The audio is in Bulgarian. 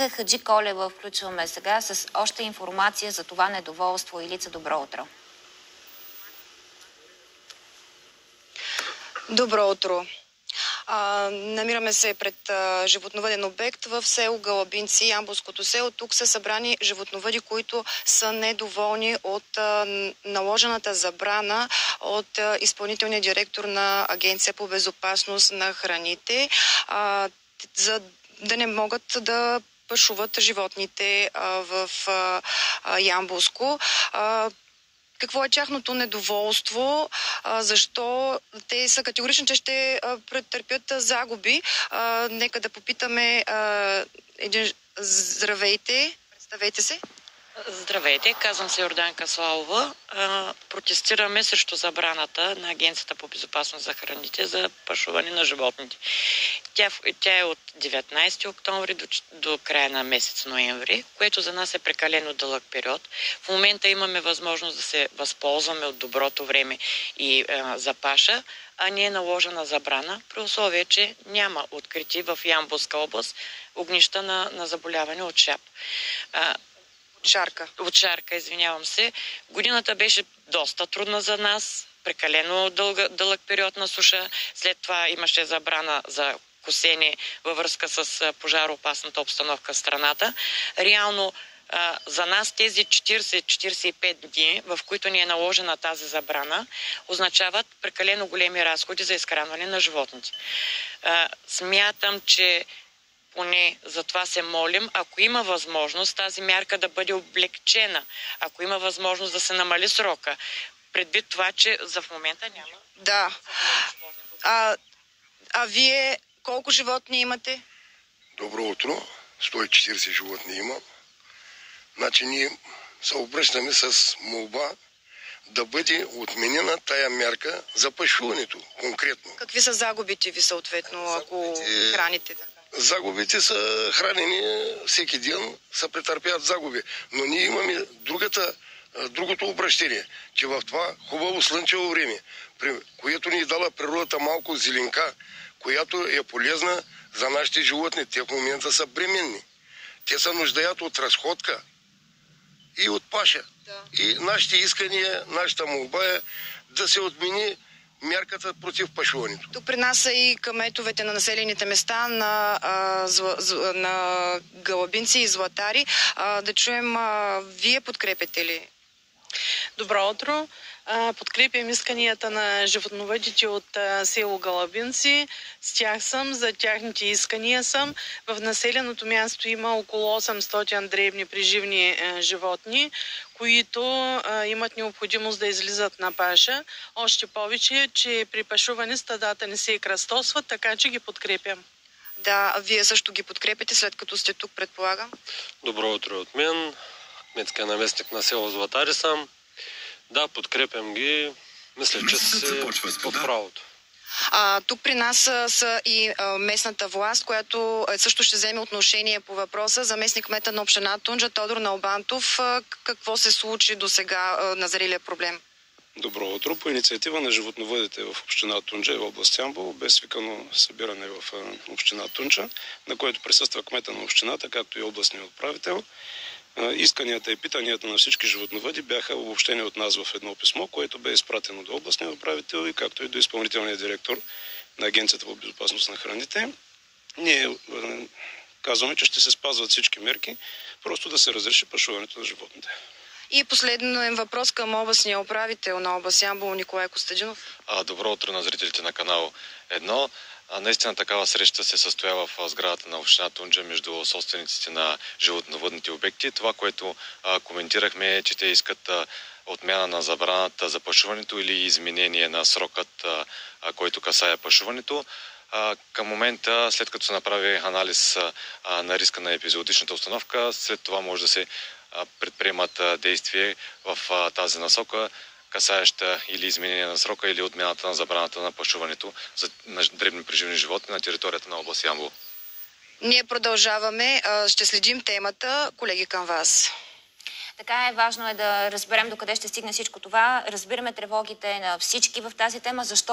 Ралица Хаджиколева включваме сега с още информация за това недоволство. Илица, добро утро. Добро утро. Намираме се пред животновъден обект в село Гълъбинци, Ямболското село. Тук са събрани животновъди, които са недоволни от наложената забрана от изпълнителния директор на Агенция по безопасност на храните, за да не могат да пашуват животните в Ямболско. Какво е тяхното недоволство? Защо те са категорични, че ще претърпят загуби? Нека да попитаме Здравейте, представете се. Здравейте, казвам се Йорданка Славова. Протестираме срещу забраната на Агенцията по безопасност за храните за пашуване на животните. Тя е от 19 октомври до края на месец ноември, което за нас е прекалено дълъг период. В момента имаме възможност да се възползваме от доброто време и за паша, а не е наложена забрана, при условие, че няма открити в Ямболска област огнища на заболяване от шап. От шарка, извинявам се. Годината беше доста трудна за нас, прекалено дълъг период на суша. След това имаше забрана за косене във връзка с пожароопасната обстановка в страната. Реално за нас тези 40-45 дни, в които ни е наложена тази забрана, означават прекалено големи разходи за изхранване на животните. Смятам, че поне за това се молим, ако има възможност тази мярка да бъде облегчена, ако има възможност да се намали срока, предвид това, че за в момента няма. Да. Вие колко животни имате? Добро утро. 140 животни имам. Значи ние се обръщаме с молба да бъде отменена тая мярка за пашуването конкретно. Какви са загубите ви съответно, ако храните? Загубите са хранени всеки ден, се претърпяват загуби. Но ние имаме другото обращение, че в това хубаво слънчево време, при което ни е дала природата малко зеленка, която е полезна за нашите животни. Те в момента са бременни. Те се нуждаят от разходка и от паша. Да. И нашите искания, нашата молба е да се отмени мярката против пашуването. Тук при нас са и кметовете на населените места на Гълъбинци и Златари. Да чуем, вие подкрепяте ли? Добро утро. Подкрепям исканията на животновъдите от село Гълъбинци. С тях съм, за тяхните искания съм. В населеното място има около 800 дребни преживни животни, които имат необходимост да излизат на паша. Още повече, че при пашуване стадата не се кръстосват, така че ги подкрепям. Да, вие също ги подкрепите, след като сте тук, предполагам. Добро утро от мен. Кметския наместник на село Златари съм. Да, подкрепям ги. Мисля, че се под правото. Тук при нас са и местната власт, която също ще вземе отношение по въпроса. Заместник кмета на община Тунджа Тодор Налбантов. Какво се случи до сега на зрелия проблем? Добро утро. По инициатива на животновъдите в община Тунджа и в област Ямбол бе свикано събиране в община Тунджа, на което присъства кмета на общината, както и областният управител. Исканията и питанията на всички животновъди бяха обобщени от нас в едно писмо, което бе изпратено до областния управител и както и до изпълнителния директор на Агенцията по безопасност на храните. Ние казваме, че ще се спазват всички мерки, просто да се разреши пашуването на животните. И последен въпрос към областния управител на област Ямбол Николай Костадинов. Добро утро на зрителите на канал 1. Наистина такава среща се състоя в сградата на община Тунджа между собствениците на животновъдните обекти. Това, което коментирахме е, че те искат отмяна на забраната за пашуването или изменение на срокът, който касае пашуването. Към момента, след като се направи анализ на риска на епизодичната установка, след това може да се предприемат действия в тази насока, касаеща или изменение на срока, или отмяната на забраната на пашуването на дребни преживни животни на територията на област Ямбол. Ние продължаваме. Ще следим темата. Колеги, към вас. Така е, важно е да разберем докъде ще стигне всичко това. Разбираме тревогите на всички в тази тема, защо